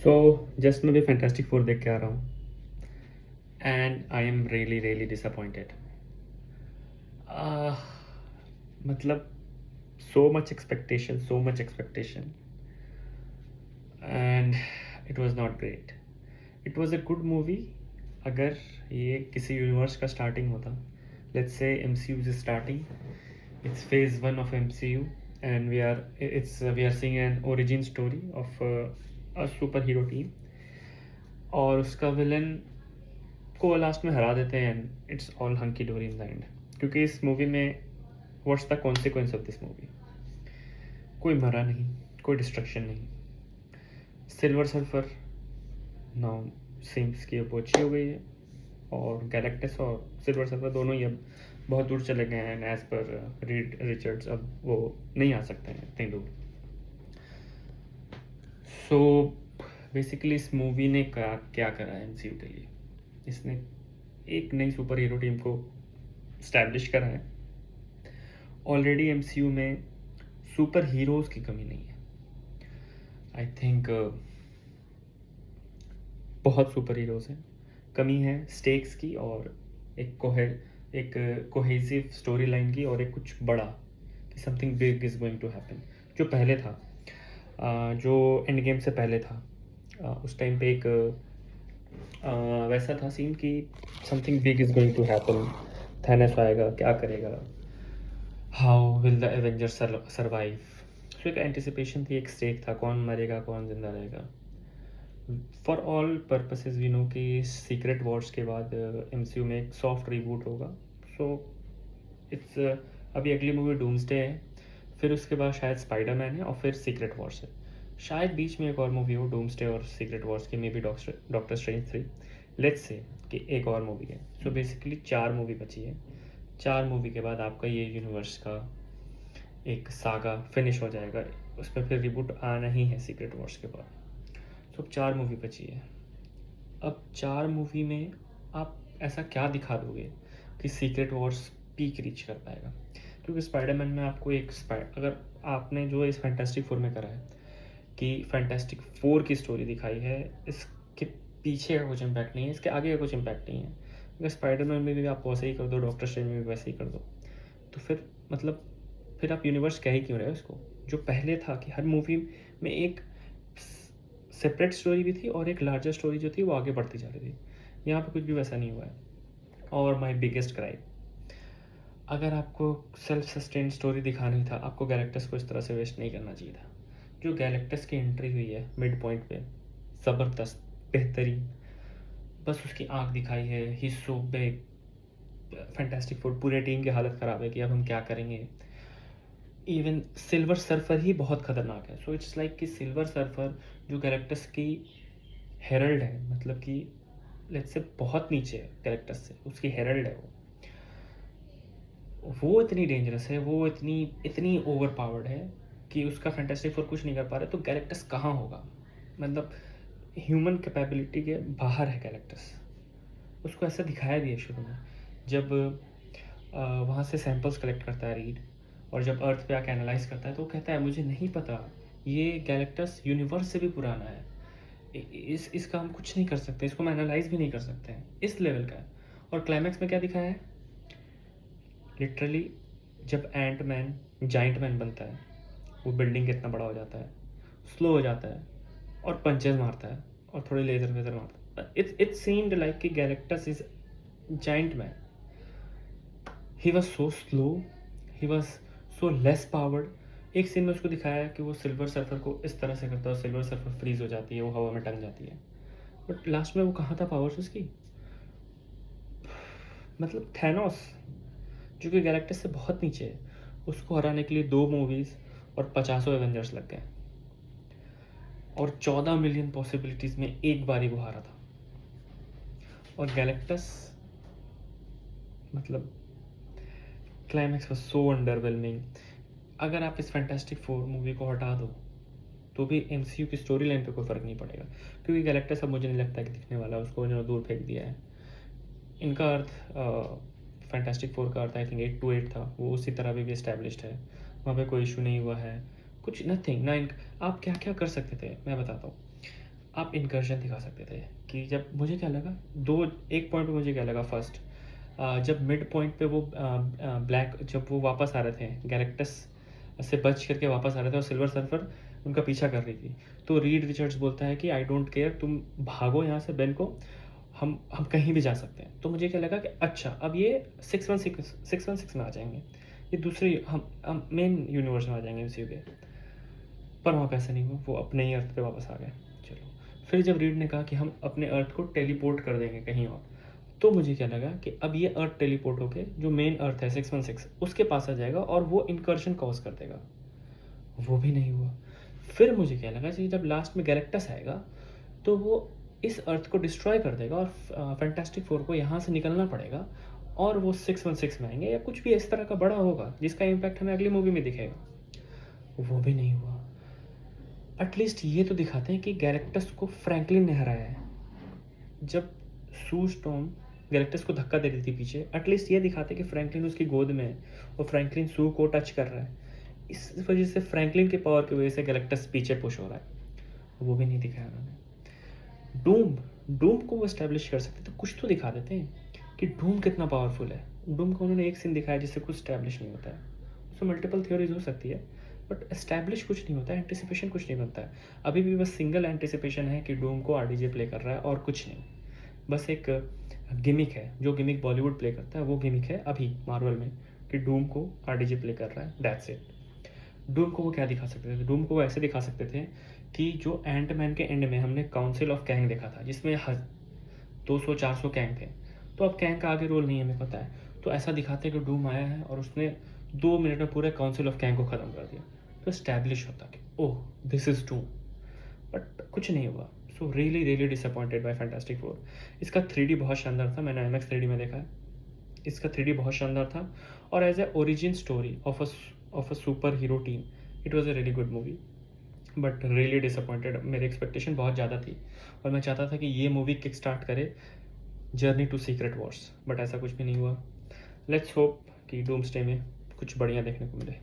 So just मैं भी fantastic four देख के आ रहा हूँ and I am really really disappointed. मतलब so much expectation and it was not great. It was a good movie अगर ये किसी यूनिवर्स का स्टार्टिंग होता। Let's say MCU is starting, it's phase one of MCU and we are seeing an origin story of a super hero team और उसका villain को last में हरा देते हैं एंड इट्स ऑल हंकी डोरी इन द एंड। क्योंकि इस मूवी में what's the consequence of this movie? कोई मरा नहीं, कोई डिस्ट्रक्शन नहीं। सिल्वर सर्फर नाउ सीम्स की अब अच्छी हो गई है और गैलेक्टस और सिल्वर सर्फर दोनों ही अब बहुत दूर चले गए हैं। एज पर रीड रिचर्ड्स अब वो नहीं आ सकते हैं इतनी दूर। सो बेसिकली इस मूवी ने क्या करा है एमसीयू के लिए? इसने एक नई सुपर हीरो टीम को स्टैब्लिश करा है। ऑलरेडी एमसीयू में सुपर हीरोज़ की कमी नहीं है। आई थिंक बहुत सुपर हीरोज़ हैं। कमी है स्टेक्स की और एक कोहेसिव स्टोरी लाइन की और एक कुछ बड़ा कि something big is going to happen. जो पहले था जो एंड गेम से पहले था उस टाइम पे एक वैसा था सीन कि something big is going to happen. Thanos आएगा, क्या करेगा, how will the Avengers survive. So एक एंटिसिपेशन थी, एक स्टेक था, कौन मरेगा कौन जिंदा रहेगा। For all purposes we know कि सीक्रेट वॉर्स के बाद एमसीयू में एक सॉफ्ट रिबूट होगा। सो इट्स अभी अगली मूवी डूम्सडे है, फिर उसके बाद शायद स्पाइडरमैन है और फिर सीक्रेट वॉर्स है। शायद बीच में एक और मूवी हो डूम्सडे और सीक्रेट वॉर्स की, may be doctor strange 3। Let's say कि एक और मूवी है। सो बेसिकली 4 मूवी बची है। 4 मूवी के बाद आपका ये यूनिवर्स का एक सागा फिनिश हो जाएगा। उस पर फिर रिबूट आना ही है सीक्रेट वॉर्स के बाद। तो अब 4 मूवी बची है। अब 4 मूवी में आप ऐसा क्या दिखा दोगे कि सीक्रेट वॉर्स पीक रीच कर पाएगा? क्योंकि स्पाइडरमैन में आपको अगर आपने जो इस फैंटास्टिक फोर में करा है कि फैंटास्टिक फोर की स्टोरी दिखाई है, इसके पीछे का कुछ इम्पैक्ट नहीं है, इसके आगे का कुछ इम्पैक्ट नहीं है। अगर स्पाइडरमैन में भी आप वैसे ही कर दो, डॉक्टर स्ट्रेंज में भी वैसे ही कर दो, तो फिर मतलब फिर आप यूनिवर्स कह ही क्यों रहे हो इसको? जो पहले था कि हर मूवी में एक सेपरेट स्टोरी भी थी और एक लार्जर स्टोरी जो थी वो आगे बढ़ती जा रही थी। यहाँ पे कुछ भी वैसा नहीं हुआ है। और माई बिगेस्ट क्राइम, अगर आपको सेल्फ सस्टेन स्टोरी दिखानी था, आपको गैलेक्टस को इस तरह से वेस्ट नहीं करना चाहिए था। जो गैलेक्टस की एंट्री हुई है मिड पॉइंट पे, ज़बरदस्त, बेहतरीन। बस उसकी आँख दिखाई है, ही सो बिग, फैंटास्टिक फोर, पूरे टीम की हालत ख़राब है कि अब हम क्या करेंगे। इवन सिल्वर सर्फर ही बहुत ख़तरनाक है। सो इट्स लाइक कि सिल्वर सर्फर जो गैलेक्टस की हेरल्ड है, मतलब कि लेट्स से बहुत नीचे है गैलेक्टस से, उसकी हेरल्ड है वो इतनी डेंजरस है, वो इतनी इतनी ओवर पावर्ड है कि उसका फैंटास्टिक फोर कुछ नहीं कर पा रहा। तो गैलेक्टस कहाँ होगा? मतलब ह्यूमन कैपेबिलिटी के बाहर है गैलेक्टस। उसको ऐसा दिखाया भी है शुरू में, जब वहाँ से सैंपल्स कलेक्ट करता है रीड, और जब अर्थ पे आके एनालाइज करता है तो वो कहता है मुझे नहीं पता, ये गैलेक्टस यूनिवर्स से भी पुराना है, इसका हम कुछ नहीं कर सकते, इसको हम एनालाइज भी नहीं कर सकते हैं, इस लेवल का है। और क्लाइमैक्स में क्या दिखाया है? लिटरली जब एंट मैन जाइंट मैन बनता है, वो बिल्डिंग कितना बड़ा हो जाता है, स्लो हो जाता है और पंचेस मारता है और थोड़े लेजर वेजर मारता है। इट सीम्ड लाइक कि Galactus is giant man. He was so slow, he was so less powered. एक सीन में उसको दिखाया है कि वो सिल्वर सर्फर को इस तरह से करता है और सिल्वर सर्फर फ्रीज हो जाती है, वो हवा में टंग जाती है। बट लास्ट में वो कहाँ था पावर्स उसकी? मतलब थैनोस, जो कि गैलेक्टस से बहुत नीचे है, उसको हराने के लिए 2 मूवीज़ और 50 एवेंजर्स लग गए और 14 मिलियन पॉसिबिलिटीज़ में एक बारी वो हारा था। और गैलेक्टस, मतलब क्लाइमैक्स वाज सो अंडरवेलमिंग। अगर आप इस फैंटास्टिक फोर मूवी को हटा दो तो भी एमसीयू की स्टोरी लाइन पे कोई फ़र्क नहीं पड़ेगा, क्योंकि गैलेक्टस अब मुझे नहीं लगता कि दिखने वाला है, उसको उन्होंने दूर फेंक दिया है। इनका अर्थ फैंटास्टिक फोर का अर्थ आई थिंक 8 to 8 था, वो उसी तरह भी इस्टेब्लिश्ड है, वहाँ पे कोई इशू नहीं हुआ है, कुछ नथिंग ना। आप क्या क्या कर सकते थे मैं बताता हूँ। आप इनकर्शन दिखा सकते थे कि जब मुझे क्या लगा, एक पॉइंट पे मुझे क्या लगा फर्स्ट, जब मिड पॉइंट पे वो ब्लैक जब वो वापस आ रहे थे गैलेक्टस से बच करके वापस आ रहे थे और सिल्वर सर्फर उनका पीछा कर रही थी, तो रीड रिचर्ड्स बोलता है कि आई डोंट केयर, तुम भागो यहाँ से बेन को, हम कहीं भी जा सकते हैं। तो मुझे क्या लगा कि अच्छा अब ये 616 में आ जाएंगे, ये दूसरे हम मेन यूनिवर्स में आ जाएंगे MCU के। पर वहाँ पैसा नहीं हुआ, वो अपने ही अर्थ पे वापस आ गए। चलो, फिर जब रीड ने कहा कि हम अपने अर्थ को टेलीपोर्ट कर देंगे कहीं और, तो मुझे क्या लगा कि अब ये अर्थ टेलीपोर्ट होके जो मेन अर्थ है 616 उसके पास आ जाएगा और वो इनकर्शन कॉज कर देगा। वो भी नहीं हुआ। फिर मुझे क्या लगा कि जब लास्ट में गैलेक्टस आएगा तो वो इस अर्थ को डिस्ट्रॉय कर देगा और फैंटास्टिक फोर को यहाँ से निकलना पड़ेगा और वो 616 में आएंगे या कुछ भी इस तरह का बड़ा होगा जिसका इम्पैक्ट हमें अगली मूवी में दिखेगा। वो भी नहीं हुआ। एटलीस्ट ये तो दिखाते हैं कि गैलेक्टस को फ्रैंकलिन ने हराया है। जब सू स्टॉर्म गैलेक्टस को धक्का दे रही थी पीछे, एटलीस्ट ये दिखाते कि फ्रैंकलिन उसकी गोद में है और फ्रैंकलिन सू को टच कर रहा है। इस वजह से फ्रैंकलिन के पावर की वजह से गैलेक्टस पीछे पुश हो रहा है। वो भी नहीं दिखाया उन्होंने। डूम को वो एस्टैब्लिश कर सकते तो कुछ तो दिखा देते हैं कि डूम कितना पावरफुल है। डूम को उन्होंने एक सीन दिखाया जिससे कुछ एस्टैब्लिश नहीं होता है। उसमें मल्टीपल थ्योरीज हो सकती है बट एस्टैब्लिश कुछ नहीं होता है, एंटिसिपेशन कुछ नहीं बनता है। अभी भी बस सिंगल एंटिसिपेशन है कि डूम को RDJ प्ले कर रहा है और कुछ नहीं। बस एक गिमिक है, जो गिमिक बॉलीवुड प्ले करता है वो गिमिक है अभी मार्वल में कि डूम को RDJ प्ले कर रहा है, दैट्स इट। डूम को वो क्या दिखा सकते थे? डूम को वो ऐसे दिखा सकते थे कि जो एंटमैन के एंड में हमने काउंसिल ऑफ कैंग देखा था जिसमें 200-400 कैंग थे, तो अब कैंग का आगे रोल नहीं है हमें पता है, तो ऐसा दिखाते हैं कि डूम आया है और उसने 2 मिनट में पूरे काउंसिल ऑफ कैंग को ख़त्म कर दिया, तो इस्टेब्लिश होता कि oh this is doom. But कुछ नहीं हुआ। So really disappointed by fantastic four. इसका 3D बहुत शानदार था, मैंने IMAX 3D में देखा है। इसका 3D बहुत शानदार था और as a origin story of a super hero team it was a really good movie. But really disappointed, मेरी एक्सपेक्टेशन बहुत ज़्यादा थी और मैं चाहता था कि ये मूवी किक स्टार्ट करे journey to secret wars, but ऐसा कुछ भी नहीं हुआ। लेट्स होप कि डूम्सडे में कुछ बढ़िया देखने को मिले।